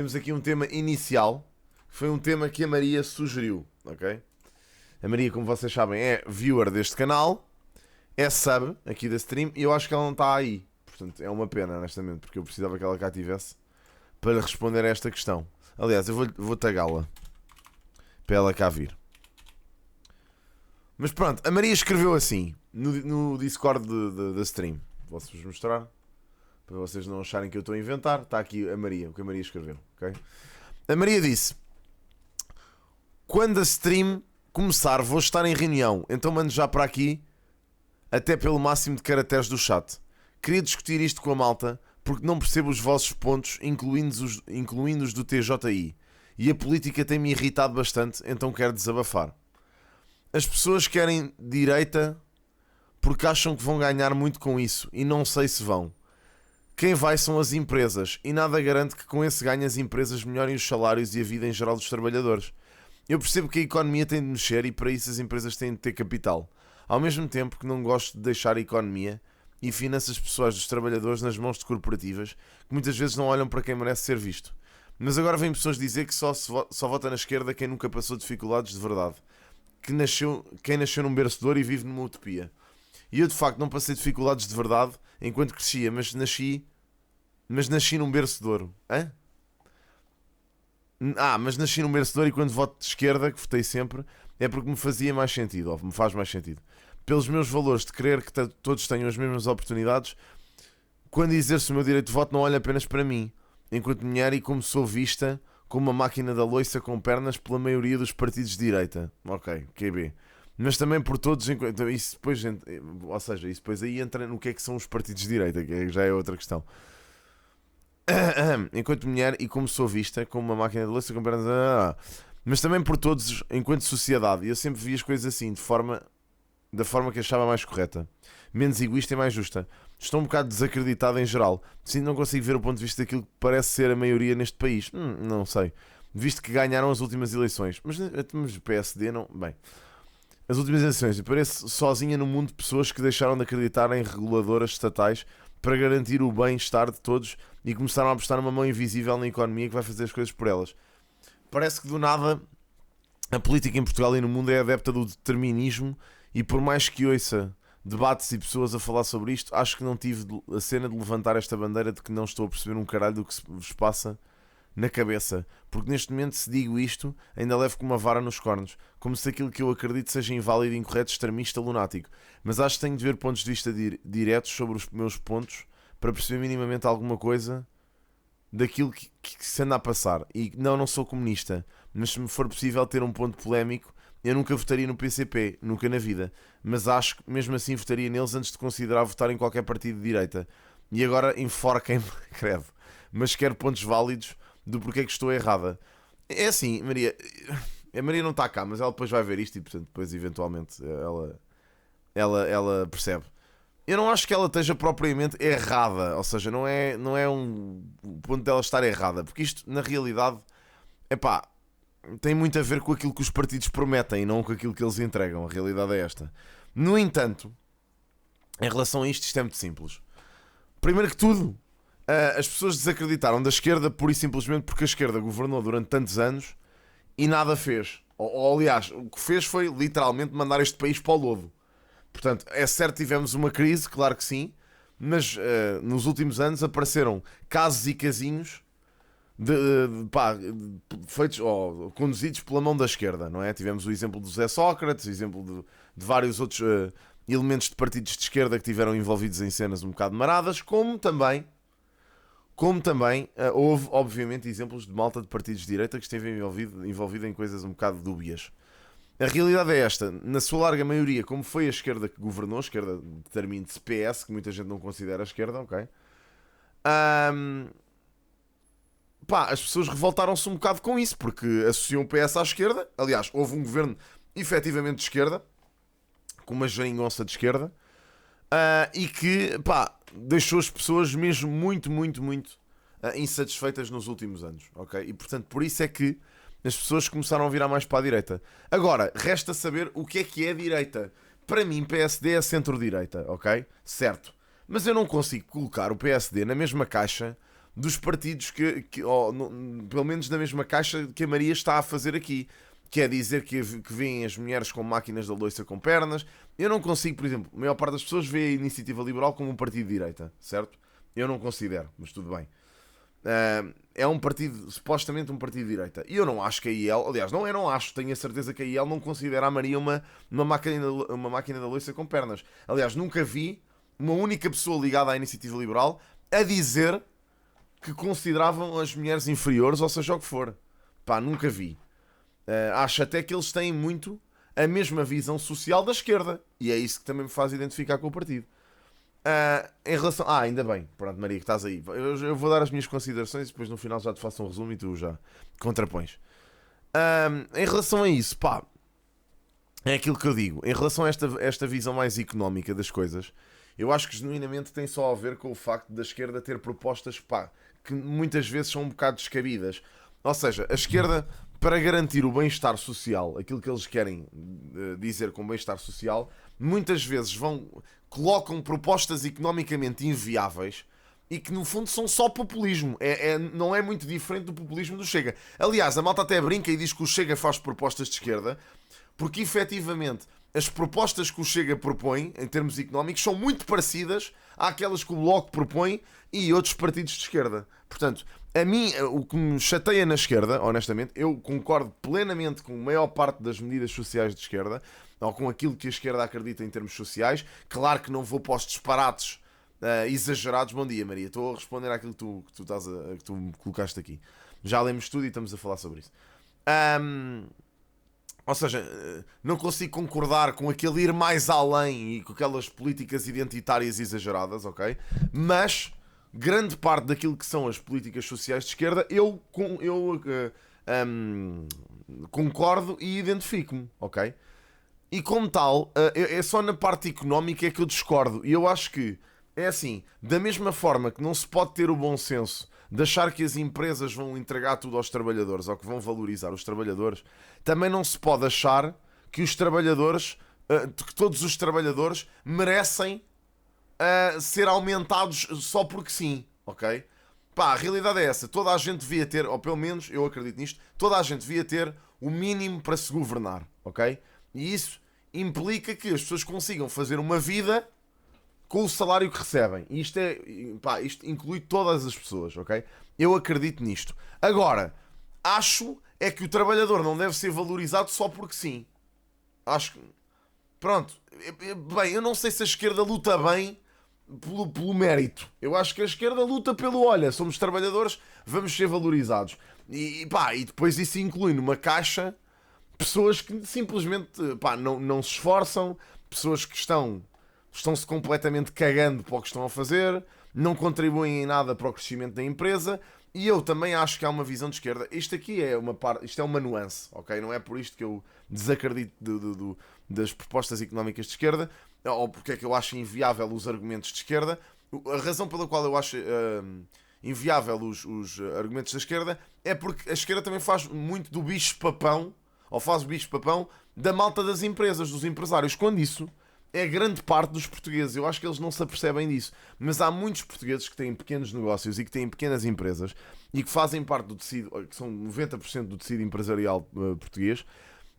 Temos aqui um tema inicial, foi um tema que a Maria sugeriu, ok? A Maria, como vocês sabem, é viewer deste canal, é sub aqui da stream e eu acho que ela não está aí. Portanto, é uma pena, honestamente, porque eu precisava que ela cá estivesse para responder a esta questão. Aliás, eu vou tagala para ela cá vir. Mas pronto, a Maria escreveu assim no Discord da stream. Posso-vos mostrar? Para vocês não acharem que eu estou a inventar. Está aqui a Maria, o que a Maria escreveu, ok? A Maria disse: quando a stream começar vou estar em reunião, então mando já para aqui, até pelo máximo de caracteres do chat. Queria discutir isto com a malta, porque não percebo os vossos pontos, incluindo os do TJI. E a política tem-me irritado bastante, então quero desabafar. As pessoas querem direita porque acham que vão ganhar muito com isso, e não sei se vão. Quem vai são as empresas, e nada garante que com esse ganho as empresas melhorem os salários e a vida em geral dos trabalhadores. Eu percebo que a economia tem de mexer e para isso as empresas têm de ter capital. Ao mesmo tempo que não gosto de deixar a economia e finanças pessoais dos trabalhadores nas mãos de corporativas que muitas vezes não olham para quem merece ser visto. Mas agora vêm pessoas dizer que só vota na esquerda quem nunca passou dificuldades de verdade. Quem nasceu num berço de ouro e vive numa utopia. E eu de facto não passei dificuldades de verdade enquanto crescia, mas nasci num berço de ouro. Hã? Mas nasci num berço de ouro e quando voto de esquerda, que votei sempre, é porque me fazia mais sentido, ou me faz mais sentido. Pelos meus valores de querer que todos tenham as mesmas oportunidades, quando exerço o meu direito de voto não olho apenas para mim, enquanto mulher e como sou vista como uma máquina da loiça com pernas pela maioria dos partidos de direita. Ok, QB. Mas também por todos, isso depois, ou seja, isso depois aí entra no que é que são os partidos de direita, que já é outra questão. Enquanto mulher e como sou vista como uma máquina de louça com pernas, mas também por todos enquanto sociedade. E eu sempre vi as coisas assim, da forma que achava mais correta, menos egoísta e mais justa. Estou um bocado desacreditado em geral. Sim, não consigo ver o ponto de vista daquilo que parece ser a maioria neste país. Não sei. Visto que ganharam as últimas eleições. Mas o PSD não... Bem, as últimas eleições. Eu pareço sozinha no mundo de pessoas que deixaram de acreditar em reguladoras estatais para garantir o bem-estar de todos e começaram a apostar numa mão invisível na economia que vai fazer as coisas por elas. Parece que do nada a política em Portugal e no mundo é adepta do determinismo e por mais que ouça debates e pessoas a falar sobre isto, acho que não tive a cena de levantar esta bandeira de que não estou a perceber um caralho do que se vos passa na cabeça, porque neste momento se digo isto ainda levo com uma vara nos cornos, como se aquilo que eu acredito seja inválido, incorreto, extremista, lunático. Mas acho que tenho de ver pontos de vista diretos sobre os meus pontos para perceber minimamente alguma coisa daquilo que se anda a passar. E não sou comunista, mas se me for possível ter um ponto polémico, eu nunca votaria no PCP, nunca na vida, mas acho que mesmo assim votaria neles antes de considerar votar em qualquer partido de direita. E agora enforquem-me, credo, mas quero pontos válidos do porquê que estou errada. É assim, Maria, a Maria não está cá, mas ela depois vai ver isto e portanto depois eventualmente ela percebe. Eu não acho que ela esteja propriamente errada, ou seja, não é um ponto dela estar errada, porque isto na realidade, epá, tem muito a ver com aquilo que os partidos prometem e não com aquilo que eles entregam. A realidade é esta. No entanto, em relação a isto é muito simples. Primeiro que tudo, as pessoas desacreditaram da esquerda pura e simplesmente porque a esquerda governou durante tantos anos e nada fez. Ou aliás, o que fez foi literalmente mandar este país para o lodo. Portanto, é certo que tivemos uma crise, claro que sim, mas nos últimos anos apareceram casos e casinhos feitos ou conduzidos pela mão da esquerda, não é? Tivemos o exemplo do José Sócrates, o exemplo de vários outros elementos de partidos de esquerda que tiveram envolvidos em cenas um bocado maradas, como também houve, obviamente, exemplos de malta de partidos de direita que esteve envolvido em coisas um bocado dúbias. A realidade é esta, na sua larga maioria, como foi a esquerda que governou, a esquerda determina-se PS, que muita gente não considera a esquerda, ok? As pessoas revoltaram-se um bocado com isso, porque associam o PS à esquerda. Aliás, houve um governo efetivamente de esquerda, com uma geringonça de esquerda, e que, deixou as pessoas mesmo muito insatisfeitas nos últimos anos, ok? E portanto, por isso é que as pessoas começaram a virar mais para a direita. Agora, resta saber o que é direita. Para mim, PSD é centro-direita, ok? Certo. Mas eu não consigo colocar o PSD na mesma caixa dos partidos pelo menos na mesma caixa que a Maria está a fazer aqui. Que é dizer que veem as mulheres com máquinas da louça com pernas. Eu não consigo, por exemplo, a maior parte das pessoas vê a Iniciativa Liberal como um partido de direita, certo? Eu não considero, mas tudo bem. É um partido, supostamente um partido de direita. E eu não acho que a IEL, aliás, eu não acho, tenho a certeza que a IEL não considera a Maria uma máquina da louça com pernas. Aliás, nunca vi uma única pessoa ligada à Iniciativa Liberal a dizer que consideravam as mulheres inferiores, ou seja o que for. Pá, nunca vi. Acho até que eles têm muito a mesma visão social da esquerda. E é isso que também me faz identificar com o partido. Em relação... ainda bem. Pronto, Maria, que estás aí. Eu vou dar as minhas considerações e depois no final já te faço um resumo e tu já contrapões. Em relação a isso, pá, é aquilo que eu digo. Em relação a esta visão mais económica das coisas, eu acho que genuinamente tem só a ver com o facto da esquerda ter propostas, pá, que muitas vezes são um bocado descabidas. Ou seja, a esquerda, para garantir o bem-estar social, aquilo que eles querem dizer com bem-estar social, muitas vezes colocam propostas economicamente inviáveis e que no fundo são só populismo. Não é muito diferente do populismo do Chega. Aliás, a malta até brinca e diz que o Chega faz propostas de esquerda, porque efetivamente as propostas que o Chega propõe, em termos económicos, são muito parecidas àquelas que o Bloco propõe e outros partidos de esquerda. Portanto, a mim, o que me chateia na esquerda, honestamente, eu concordo plenamente com a maior parte das medidas sociais de esquerda, ou com aquilo que a esquerda acredita em termos sociais. Claro que não vou para os disparates exagerados. Bom dia, Maria. Estou a responder àquilo que tu me colocaste aqui. Já lemos tudo e estamos a falar sobre isso. Ou seja, não consigo concordar com aquele ir mais além e com aquelas políticas identitárias exageradas, ok? Mas grande parte daquilo que são as políticas sociais de esquerda eu concordo e identifico-me, ok? E como tal, é só na parte económica é que eu discordo. E eu acho que é assim, da mesma forma que não se pode ter o bom senso de achar que as empresas vão entregar tudo aos trabalhadores ou que vão valorizar os trabalhadores, também não se pode achar que os trabalhadores, que todos os trabalhadores merecem ser aumentados só porque sim, ok? Pá, a realidade é essa. Toda a gente devia ter, ou pelo menos eu acredito nisto, toda a gente devia ter o mínimo para se governar, ok? E isso implica que as pessoas consigam fazer uma vida com o salário que recebem. E isto inclui todas as pessoas, ok? Eu acredito nisto. Agora, acho é que o trabalhador não deve ser valorizado só porque sim. Acho que... Pronto. Bem, eu não sei se a esquerda luta bem pelo mérito. Eu acho que a esquerda luta pelo, olha, somos trabalhadores, vamos ser valorizados. E depois isso inclui numa caixa pessoas que simplesmente não se esforçam, pessoas que estão-se completamente cagando para o que estão a fazer, não contribuem em nada para o crescimento da empresa. E eu também acho que há uma visão de esquerda. Isto aqui é isto é uma nuance, ok? Não é por isto que eu desacredito das propostas económicas de esquerda, ou porque é que eu acho inviável os argumentos de esquerda. A razão pela qual eu acho inviável os argumentos da esquerda é porque a esquerda também faz muito do bicho-papão, ou faz o bicho-papão da malta das empresas, dos empresários, quando isso é grande parte dos portugueses. Eu acho que eles não se apercebem disso. Mas há muitos portugueses que têm pequenos negócios e que têm pequenas empresas e que fazem parte do tecido, que são 90% do tecido empresarial português,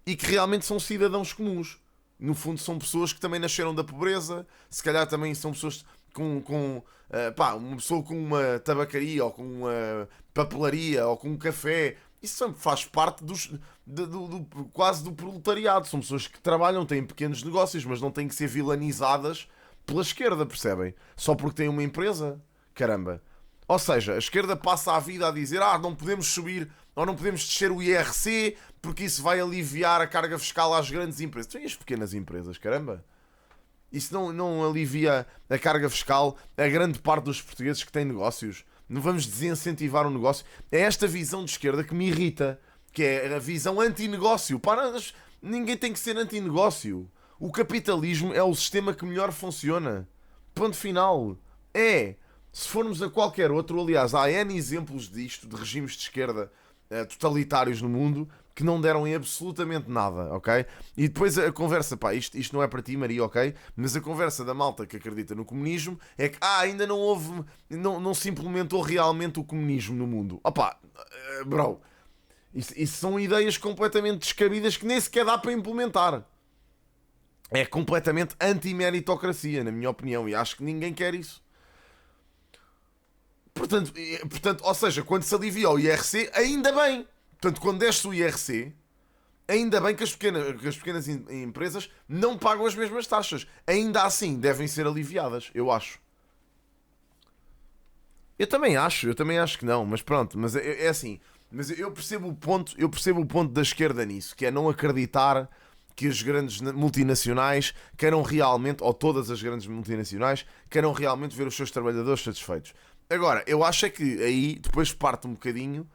e que realmente são cidadãos comuns. No fundo são pessoas que também nasceram da pobreza, se calhar também são pessoas uma pessoa com uma tabacaria ou com uma papelaria ou com um café. Isso faz parte quase do proletariado. São pessoas que trabalham, têm pequenos negócios, mas não têm que ser vilanizadas pela esquerda, percebem? Só porque têm uma empresa. Caramba. Ou seja, a esquerda passa a vida a dizer não podemos subir ou não podemos descer o IRC porque isso vai aliviar a carga fiscal às grandes empresas. Então, e as pequenas empresas, caramba? Isso não alivia a carga fiscal a grande parte dos portugueses que têm negócios? Não vamos desincentivar o negócio? É esta visão de esquerda que me irrita, que é a visão anti-negócio. Ninguém tem que ser anti-negócio. O capitalismo é o sistema que melhor funciona. Ponto final. Se formos a qualquer outro, aliás, há N exemplos disto, de regimes de esquerda totalitários no mundo que não deram em absolutamente nada, ok? E depois a conversa, pá, isto não é para ti, Maria, ok? Mas a conversa da malta que acredita no comunismo é que, ainda não houve, não se implementou realmente o comunismo no mundo. Opá, bro, isso são ideias completamente descabidas que nem sequer dá para implementar. É completamente anti-meritocracia, na minha opinião, e acho que ninguém quer isso. Portanto, ou seja, quando se alivia o IRC, ainda bem. Portanto, quando desce o IRC, ainda bem que as pequenas empresas não pagam as mesmas taxas. Ainda assim, devem ser aliviadas, eu acho. Eu também acho que não, mas pronto, mas é assim. Mas eu percebo o ponto da esquerda nisso, que é não acreditar que as grandes multinacionais queiram realmente, ou todas as grandes multinacionais, queiram realmente ver os seus trabalhadores satisfeitos. Agora, eu acho é que aí depois parte um bocadinho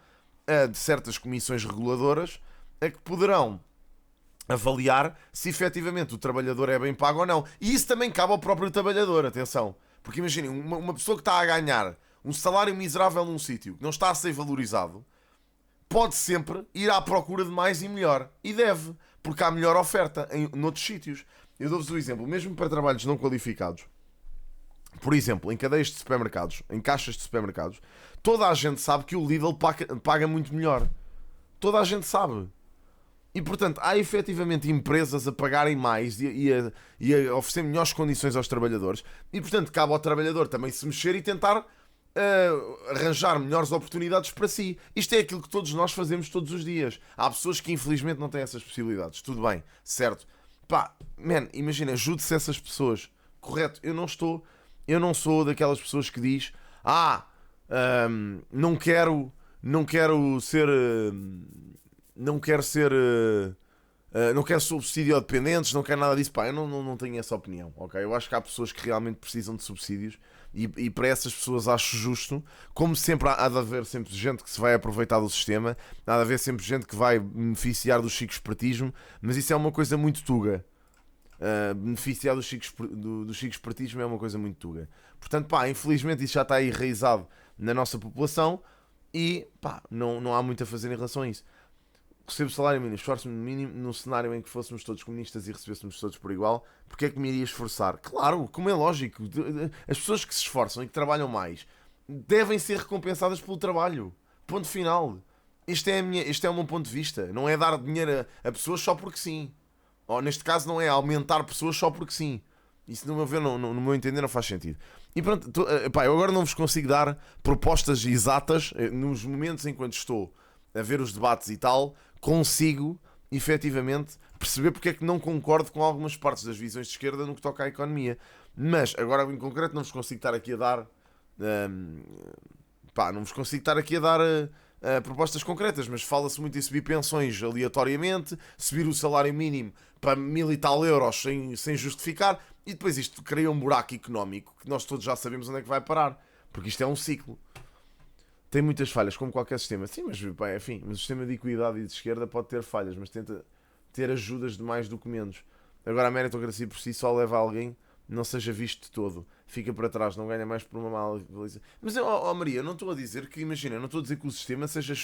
de certas comissões reguladoras a que poderão avaliar se efetivamente o trabalhador é bem pago ou não. E isso também cabe ao próprio trabalhador, atenção. Porque imaginem, uma pessoa que está a ganhar um salário miserável num sítio que não está a ser valorizado, pode sempre ir à procura de mais e melhor. E deve, porque há melhor oferta noutros sítios. Eu dou-vos um exemplo, mesmo para trabalhos não qualificados. Por exemplo, em cadeias de supermercados, em caixas de supermercados, toda a gente sabe que o Lidl paga muito melhor. Toda a gente sabe. E portanto, há efetivamente empresas a pagarem mais e a oferecer melhores condições aos trabalhadores. E portanto, cabe ao trabalhador também se mexer e tentar arranjar melhores oportunidades para si. Isto é aquilo que todos nós fazemos todos os dias. Há pessoas que infelizmente não têm essas possibilidades. Tudo bem, certo? Pá, imagina, ajude-se essas pessoas. Correto? Eu não sou daquelas pessoas que diz não quero ser não quero ser não quero subsídio a dependentes, não quero nada disso. Pá, eu não tenho essa opinião, ok? Eu acho que há pessoas que realmente precisam de subsídios e para essas pessoas acho justo. Como sempre, há de haver sempre gente que se vai aproveitar do sistema, há de haver sempre gente que vai beneficiar do chico espertismo, mas isso é uma coisa muito tuga. Beneficiar do chico espertismo é uma coisa muito tuga. Portanto, pá, infelizmente isso já está enraizado na nossa população e pá, não há muito a fazer em relação a isso. Recebo salário mínimo, esforço-me no mínimo num cenário em que fôssemos todos comunistas e recebêssemos todos por igual, porque é que me iria esforçar? Claro, como é lógico, as pessoas que se esforçam e que trabalham mais devem ser recompensadas pelo trabalho. Ponto final. Este é o meu ponto de vista. Não é dar dinheiro a pessoas só porque sim. Ou neste caso não é aumentar pessoas só porque sim. Isso no meu ver, no meu entender, não faz sentido. E pronto, eu agora não vos consigo dar propostas exatas nos momentos em que estou a ver os debates e tal, consigo efetivamente perceber porque é que não concordo com algumas partes das visões de esquerda no que toca à economia. Mas agora em concreto não vos consigo estar aqui a dar não vos consigo estar aqui a dar propostas concretas, mas fala-se muito em subir pensões aleatoriamente, subir o salário mínimo para 1000 e tal euros sem justificar, e depois isto cria um buraco económico que nós todos já sabemos onde é que vai parar, porque isto é um ciclo. Tem muitas falhas, como qualquer sistema. Sim, mas enfim, o sistema de equidade e de esquerda pode ter falhas, mas tenta ter ajudas de mais do que menos. Agora a meritocracia por si só leva a alguém não seja visto de todo, fica para trás, não ganha mais por uma mala avaliação. Mas Maria, eu não estou a dizer que, imagina, eu não estou a dizer que o sistema seja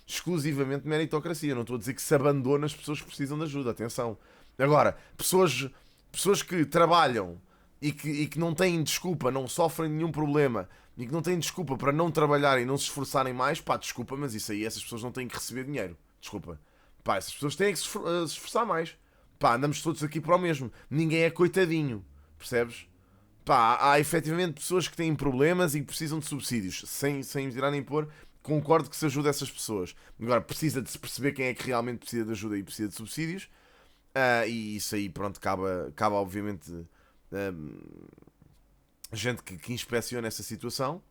exclusivamente meritocracia, eu não estou a dizer que se abandona as pessoas que precisam de ajuda, atenção. Agora, pessoas que trabalham e que não têm desculpa, não sofrem nenhum problema e que não têm desculpa para não trabalhar e não se esforçarem mais, pá, desculpa, mas isso aí, essas pessoas não têm que receber dinheiro, desculpa. Pá, essas pessoas têm que se esforçar mais. Pá, andamos todos aqui para o mesmo, ninguém é coitadinho. Percebes? Pá, há efetivamente pessoas que têm problemas e que precisam de subsídios. Sem me tirar nem pôr, concordo que se ajude essas pessoas. Agora, precisa de se perceber quem é que realmente precisa de ajuda e precisa de subsídios. E isso aí, pronto, cabe obviamente gente que inspeciona essa situação.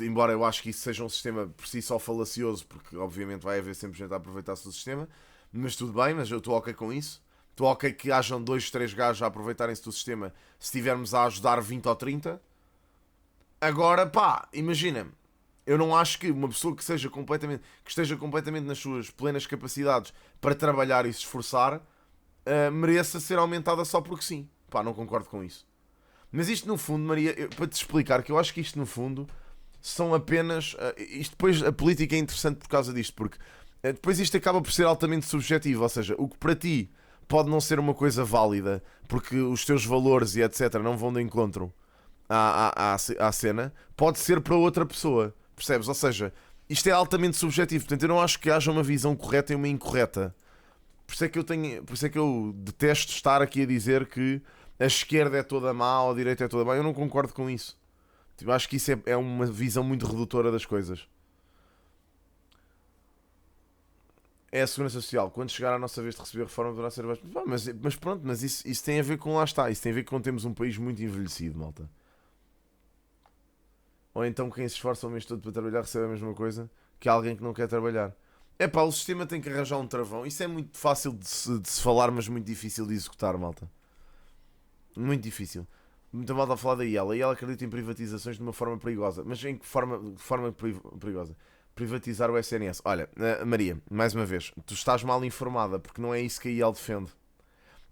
Embora eu acho que isso seja um sistema por si só falacioso, porque obviamente vai haver sempre gente a aproveitar-se do sistema. Mas tudo bem, mas eu estou ok com isso. Estou ok que hajam 2, 3 gajos a aproveitarem-se do sistema se estivermos a ajudar 20 ou 30. Agora, pá, imagina, eu não acho que uma pessoa que esteja completamente nas suas plenas capacidades para trabalhar e se esforçar mereça ser aumentada só porque sim. Pá, não concordo com isso. Mas isto no fundo, Maria, para te explicar que eu acho que isto no fundo são apenas. Isto depois, a política é interessante por causa disto, porque depois isto acaba por ser altamente subjetivo, ou seja, o que para ti pode não ser uma coisa válida, porque os teus valores e etc. não vão de encontro à cena, pode ser para outra pessoa, percebes? Ou seja, isto é altamente subjetivo, portanto eu não acho que haja uma visão correta e uma incorreta. Por isso é que eu detesto estar aqui a dizer que a esquerda é toda má ou a direita é toda má. Eu não concordo com isso. Tipo, acho que isso é uma visão muito redutora das coisas. É a segurança social. Quando chegar à nossa vez de receber reforma, poderá ser baixo. Mas pronto, mas isso tem a ver com lá está. Isso tem a ver com termos um país muito envelhecido, malta. Ou então quem se esforça o mês todo para trabalhar recebe a mesma coisa que alguém que não quer trabalhar. É pá, o sistema tem que arranjar um travão. Isso é muito fácil de se falar, mas muito difícil de executar, malta. Muito difícil. Muita malta a falar da IEL. A IEL acredita em privatizações de uma forma perigosa. Mas em que forma perigosa? Privatizar o SNS. Olha, Maria, mais uma vez, tu estás mal informada, porque não é isso que a IEL defende.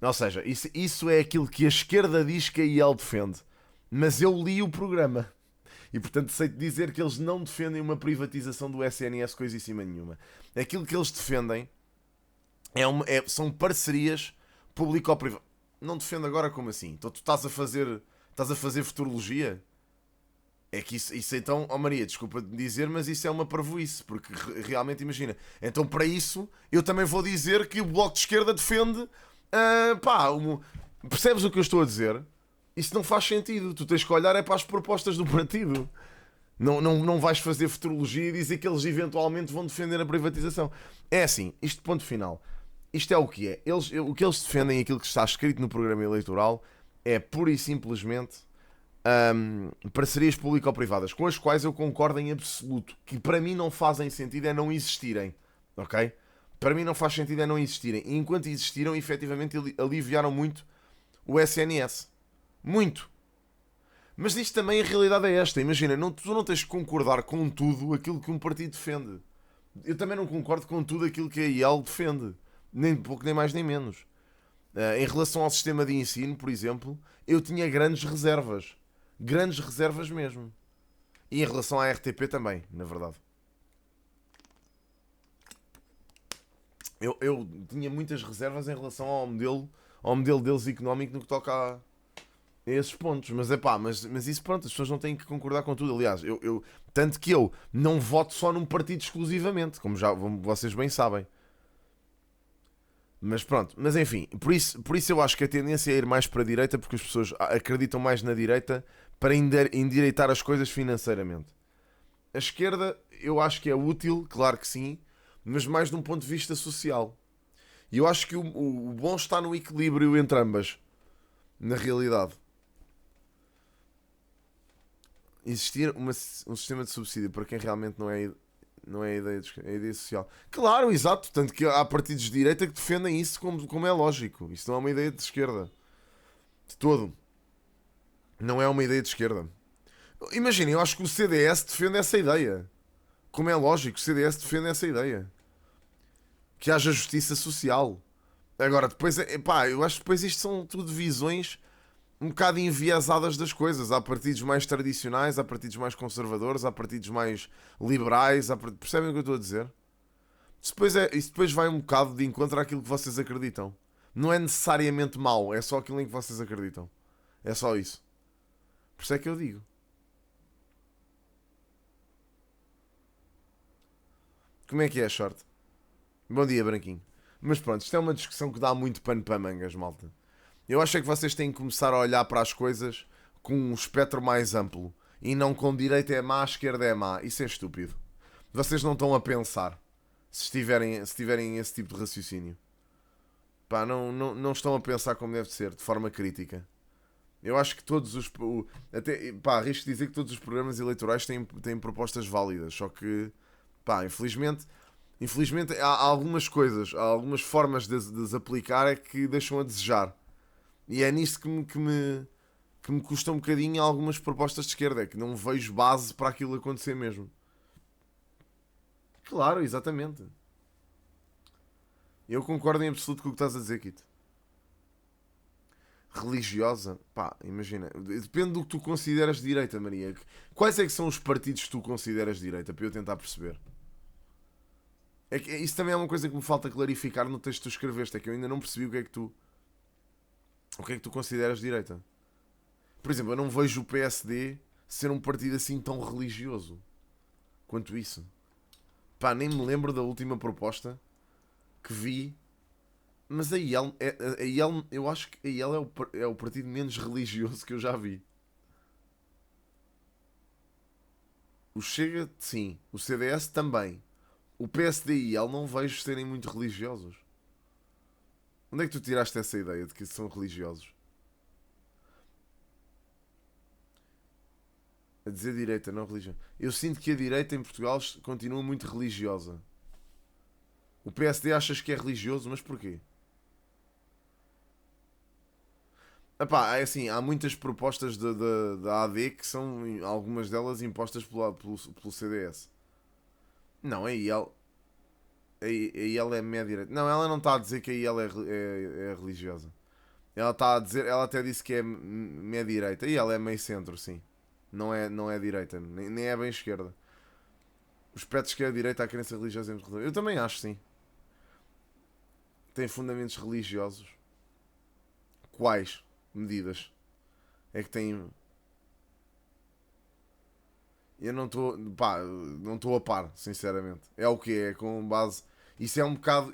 Ou seja, isso é aquilo que a esquerda diz que a IEL defende. Mas eu li o programa. E portanto sei-te dizer que eles não defendem uma privatização do SNS coisíssima nenhuma. Aquilo que eles defendem são parcerias público-privadas. Não defendo agora como assim? Então tu estás a fazer futurologia? É que isso então, oh Maria, desculpa dizer, mas isso é uma parvoíce, porque realmente imagina. Então para isso eu também vou dizer que o Bloco de Esquerda defende, percebes o que eu estou a dizer? Isso não faz sentido. Tu tens que olhar é para as propostas do partido. Não vais fazer futurologia e dizer que eles eventualmente vão defender a privatização. É assim, isto ponto final. Isto é o que é. O que eles defendem, aquilo que está escrito no programa eleitoral, é pura e simplesmente parcerias público-privadas, com as quais eu concordo em absoluto. Que para mim não fazem sentido é não existirem. Ok? Para mim não faz sentido é não existirem. E enquanto existiram, efetivamente aliviaram muito o SNS. Muito. Mas isto também a realidade é esta. Imagina, tu não tens que concordar com tudo aquilo que um partido defende. Eu também não concordo com tudo aquilo que a IEL defende. Nem pouco, nem mais, nem menos. Em relação ao sistema de ensino, por exemplo, eu tinha grandes reservas. Grandes reservas mesmo. E em relação à RTP também, na verdade. Eu tinha muitas reservas em relação ao modelo deles económico no que toca a esses pontos. Mas é pá, mas isso pronto, as pessoas não têm que concordar com tudo. Aliás, tanto que eu não voto só num partido exclusivamente, como já vocês bem sabem. Mas pronto, mas enfim, por isso eu acho que a tendência é ir mais para a direita, porque as pessoas acreditam mais na direita para endireitar as coisas financeiramente. A esquerda eu acho que é útil, claro que sim, mas mais de um ponto de vista social. E eu acho que o bom está no equilíbrio entre ambas, na realidade. Existir um sistema de subsídio para quem realmente não é a ideia, é a ideia social. Claro, exato. Tanto que há partidos de direita que defendem isso como é lógico. Isso não é uma ideia de esquerda. De todo. Não é uma ideia de esquerda. Imaginem, eu acho que o CDS defende essa ideia. Como é lógico, o CDS defende essa ideia. Que haja justiça social. Agora, depois, pá, eu acho que depois isto são tudo visões um bocado enviesadas das coisas. Há partidos mais tradicionais, há partidos mais conservadores, há partidos mais liberais. Percebem o que eu estou a dizer? Isso depois vai um bocado de encontro àquilo que vocês acreditam. Não é necessariamente mau, é só aquilo em que vocês acreditam. É só isso. Por isso é que eu digo. Como é que é, short? Bom dia, Branquinho. Mas pronto, isto é uma discussão que dá muito pano para mangas, malta. Eu acho é que vocês têm que começar a olhar para as coisas com um espectro mais amplo. E não com direita é má, esquerda é má. Isso é estúpido. Vocês não estão a pensar se tiverem esse tipo de raciocínio. Pá, não estão a pensar como deve ser, de forma crítica. Eu acho que todos os. Até, pá, arrisco dizer que todos os programas eleitorais têm propostas válidas. Só que, pá, infelizmente há algumas coisas, há algumas formas de as aplicar é que deixam a desejar. E é nisso que me custa um bocadinho algumas propostas de esquerda. É que não vejo base para aquilo acontecer mesmo. Claro, exatamente. Eu concordo em absoluto com o que estás a dizer, Kito. religiosa, pá, imagina, depende do que tu consideras de direita, Maria. Quais é que são os partidos que tu consideras de direita, para eu tentar perceber? É que isso também é uma coisa que me falta clarificar no texto que tu escreveste, é que eu ainda não percebi o que é que tu consideras de direita. Por exemplo, eu não vejo o PSD ser um partido assim tão religioso quanto isso. Pá, nem me lembro da última proposta que vi. Mas a IEL, eu acho que a IEL é o partido menos religioso que eu já vi. O Chega, sim. O CDS também. O PSD e IEL não vejo serem muito religiosos. Onde é que tu tiraste essa ideia de que são religiosos? A dizer direita, não religião. Eu sinto que a direita em Portugal continua muito religiosa. O PSD achas que é religioso, mas porquê? Epá, é assim, há muitas propostas da AD que são, algumas delas, impostas pelo CDS. Não, a IEL é meia-direita. Não, ela não está a dizer que a IEL é religiosa. Ela está a dizer, ela até disse que é meia-direita. E ela é meio-centro, sim. Não é direita, nem é bem esquerda. Os aspectos que é a direita, a crença religiosa. Eu também acho, sim. Tem fundamentos religiosos. Quais medidas é que tem? Eu não estou, pá, não estou a par, sinceramente. É o que é, com base. Isso é um bocado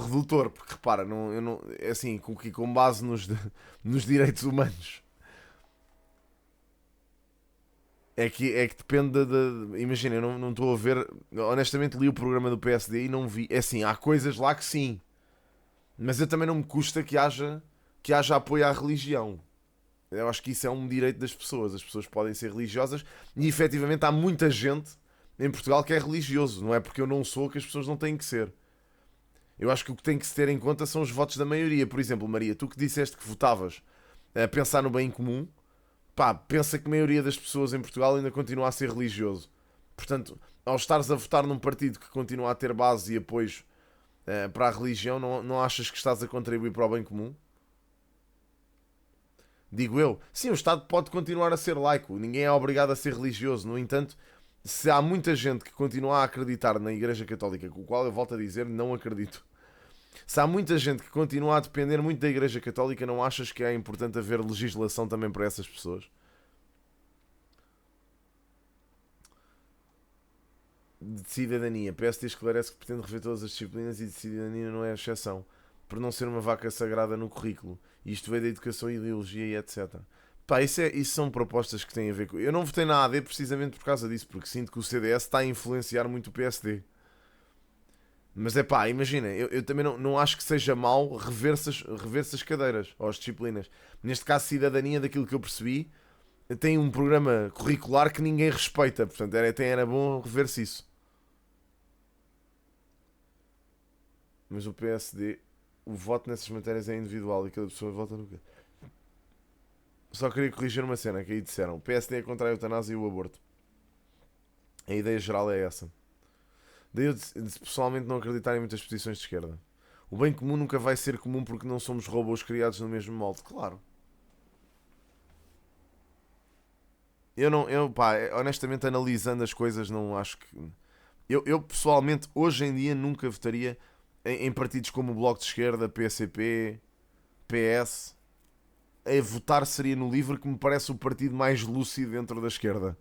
redutor, porque repara, não, eu não, é assim, com base nos direitos humanos. É que depende imagina, eu não estou a ver. Honestamente, li o programa do PSD e não vi. É assim, há coisas lá que sim, mas eu também não me custa que haja apoio à religião. Eu acho que isso é um direito das pessoas. As pessoas podem ser religiosas e efetivamente há muita gente em Portugal que é religioso. Não é porque eu não sou que as pessoas não têm que ser. Eu acho que o que tem que se ter em conta são os votos da maioria. Por exemplo, Maria, tu que disseste que votavas a pensar no bem comum, pá, pensa que a maioria das pessoas em Portugal ainda continua a ser religioso. Portanto, ao estares a votar num partido que continua a ter base e apoios para a religião, não achas que estás a contribuir para o bem comum? Digo eu. Sim, o Estado pode continuar a ser laico, ninguém é obrigado a ser religioso. No entanto, se há muita gente que continua a acreditar na Igreja Católica, com o qual eu volto a dizer, não acredito. Se há muita gente que continua a depender muito da Igreja Católica, não achas que é importante haver legislação também para essas pessoas? De cidadania. PSD esclarece que pretende rever todas as disciplinas e de cidadania não é exceção, por não ser uma vaca sagrada no currículo. Isto veio da educação, ideologia e etc. Pá, isso são propostas que têm a ver com. Eu não votei na AD precisamente por causa disso, porque sinto que o CDS está a influenciar muito o PSD. Mas é pá, imagina, eu também não acho que seja mau rever-se as cadeiras ou as disciplinas. Neste caso, cidadania, daquilo que eu percebi, tem um programa curricular que ninguém respeita, portanto até era bom rever-se isso. Mas o PSD, o voto nessas matérias é individual e cada pessoa vota no que. Só queria corrigir uma cena que aí disseram: o PSD é contra a eutanásia e o aborto. A ideia geral é essa. Daí eu pessoalmente não acreditar em muitas posições de esquerda. O bem comum nunca vai ser comum porque não somos robôs criados no mesmo molde. Claro. Pá, honestamente, analisando as coisas, não acho que. Eu pessoalmente, hoje em dia, nunca votaria em partidos como o Bloco de Esquerda, PCP, PS. A votar seria no LIVRE, que me parece o partido mais lúcido dentro da esquerda.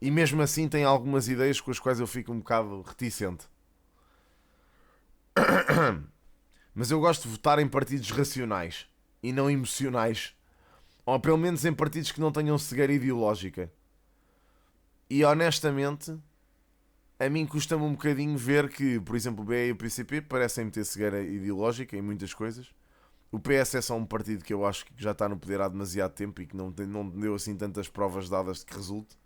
E mesmo assim tem algumas ideias com as quais eu fico um bocado reticente. Mas eu gosto de votar em partidos racionais e não emocionais. Ou pelo menos em partidos que não tenham cegueira ideológica. E honestamente, a mim custa-me um bocadinho ver que, por exemplo, o BE e o PCP parecem ter cegueira ideológica em muitas coisas. O PS é só um partido que eu acho que já está no poder há demasiado tempo e que não deu assim tantas provas dadas de que resulte.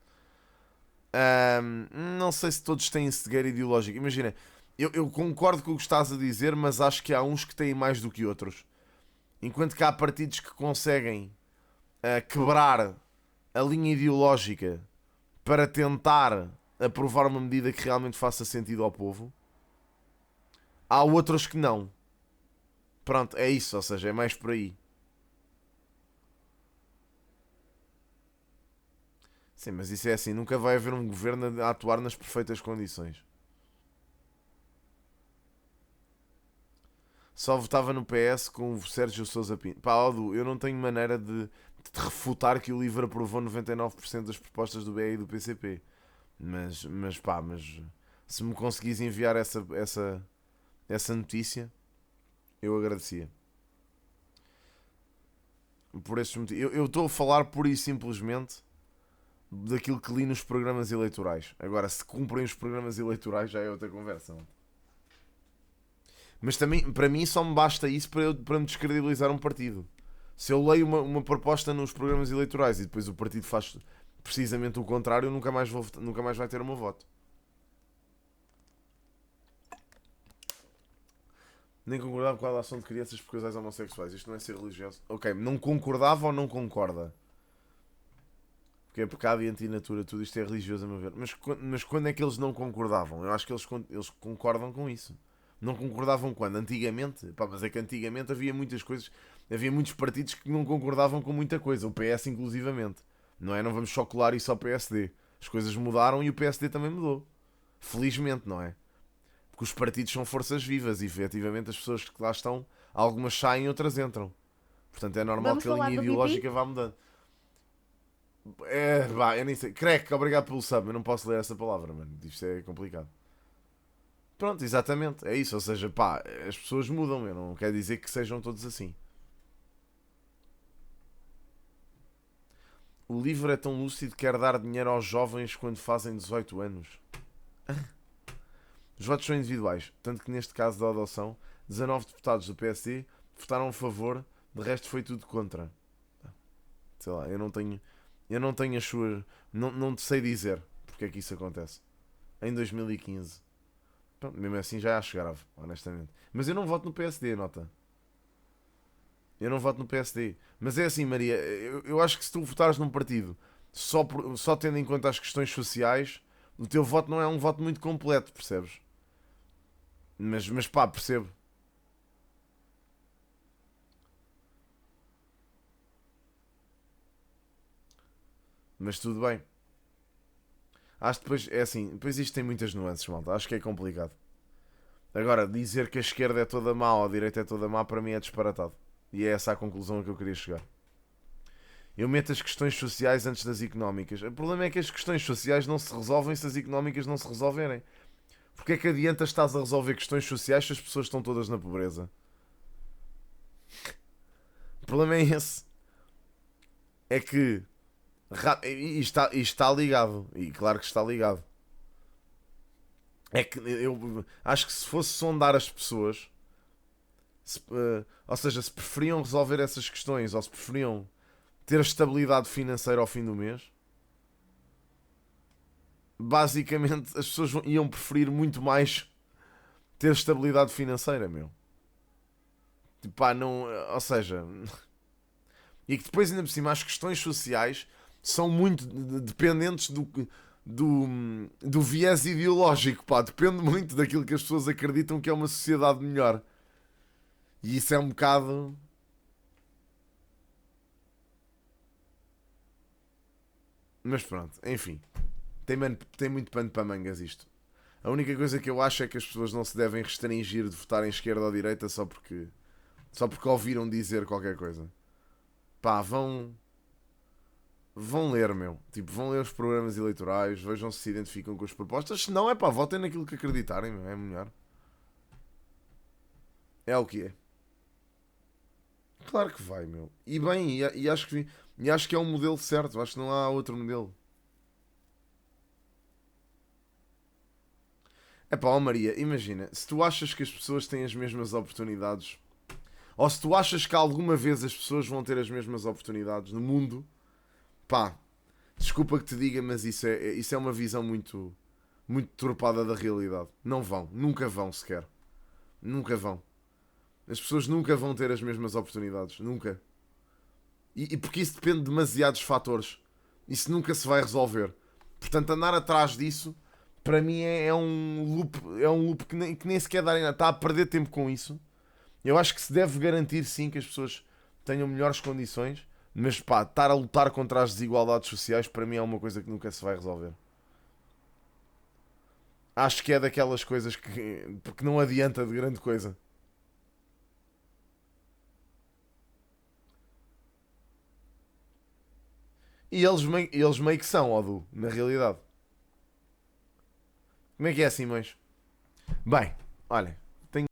Não sei se todos têm cegueira ideológica. Imagina, eu concordo com o que estás a dizer, mas acho que há uns que têm mais do que outros. Enquanto que há partidos que conseguem quebrar a linha ideológica para tentar aprovar uma medida que realmente faça sentido ao povo, há outros que não. Pronto, é isso, ou seja, é mais por aí. Sim, mas isso é assim, nunca vai haver um governo a atuar nas perfeitas condições. Só votava no PS com o Sérgio Sousa Pinto. Pá, Aldo, eu não tenho maneira de te refutar que o LIVRE aprovou 99% das propostas do BE e do PCP. Mas se me conseguis enviar essa notícia, eu agradecia. Por esses motivos. Eu estou a falar pura e simplesmente daquilo que li nos programas eleitorais. Agora, se cumprem os programas eleitorais, já é outra conversa. Mas também, para mim, só me basta isso para me descredibilizar um partido. Se eu leio uma proposta nos programas eleitorais e depois o partido faz precisamente o contrário, nunca mais vai ter o meu voto. Nem concordava com a adoção de crianças por casais homossexuais. Isto não é ser religioso. Ok, não concordava ou não concorda? Porque é pecado e antinatura, tudo isto é religioso a meu ver. Mas quando é que eles não concordavam? Eu acho que eles concordam com isso. Não concordavam quando? Antigamente? Pá, mas é que antigamente havia muitas coisas, havia muitos partidos que não concordavam com muita coisa, o PS inclusivamente. Não é? Não vamos só colar isso ao PSD. As coisas mudaram e o PSD também mudou. Felizmente, não é? Porque os partidos são forças vivas e efetivamente as pessoas que lá estão, algumas saem e outras entram. Portanto é normal Vamos que a falar linha do pipi? ideológica vá mudando. É, vá, eu nem sei. Crack, obrigado pelo sub, eu não posso ler essa palavra, mano. Isto é complicado. Pronto, exatamente, é isso. Ou seja, pá, as pessoas mudam, eu não quero dizer que sejam todos assim. O livro é tão lúcido que quer dar dinheiro aos jovens quando fazem 18 anos. Os votos são individuais, tanto que neste caso da adoção, 19 deputados do PSD votaram a favor, de resto foi tudo contra. Sei lá, eu não tenho as suas, não te sei dizer porque é que isso acontece. Em 2015. Pronto, mesmo assim já acho grave, honestamente. Mas eu não voto no PSD, nota. Eu não voto no PSD. Mas é assim, Maria, eu acho que se tu votares num partido só tendo em conta as questões sociais, o teu voto não é um voto muito completo, percebes? Mas pá, percebo. Mas tudo bem. Acho que depois, é assim, depois isto tem muitas nuances, malta. Acho que é complicado. Agora, dizer que a esquerda é toda má ou a direita é toda má, para mim é disparatado. E é essa a conclusão a que eu queria chegar. Eu meto as questões sociais antes das económicas. O problema é que as questões sociais não se resolvem se as económicas não se resolverem. Porque é que adianta estás a resolver questões sociais se as pessoas estão todas na pobreza? O problema é esse. É que. E está ligado. E claro que está ligado. É que eu acho que se fosse sondar as pessoas, ou seja, se preferiam resolver essas questões ou se preferiam ter estabilidade financeira ao fim do mês, basicamente as pessoas iam preferir muito mais ter estabilidade financeira, meu. Tipo, pá, não. Ou seja, e que depois, ainda por cima, as questões sociais são muito dependentes do, do viés ideológico, pá. Depende muito daquilo que as pessoas acreditam que é uma sociedade melhor. E isso é um bocado. Mas pronto, enfim. Tem muito pano para mangas isto. A única coisa que eu acho é que as pessoas não se devem restringir de votar em esquerda ou direita só porque ouviram dizer qualquer coisa. Pá, vão ler, meu. Tipo, vão ler os programas eleitorais, vejam se identificam com as propostas. Se não, é pá, votem naquilo que acreditarem, meu. É melhor. É o que é. Claro que vai, meu. E bem, e acho que é um modelo certo. Acho que não há outro modelo. É pá, ó Maria, imagina, se tu achas que as pessoas têm as mesmas oportunidades, ou se tu achas que alguma vez as pessoas vão ter as mesmas oportunidades no mundo, pá, desculpa que te diga, mas isso é uma visão muito, muito turpada da realidade. Não vão, nunca vão sequer. Nunca vão. As pessoas nunca vão ter as mesmas oportunidades. Nunca. E porque isso depende de demasiados fatores. Isso nunca se vai resolver. Portanto, andar atrás disso, para mim, é um loop que nem sequer dá em nada. Está a perder tempo com isso. Eu acho que se deve garantir sim que as pessoas tenham melhores condições, mas pá, estar a lutar contra as desigualdades sociais para mim é uma coisa que nunca se vai resolver. Acho que é daquelas coisas que não adianta de grande coisa. E eles meio que são, Odu, na realidade. Como é que é assim, mas? Bem, olha,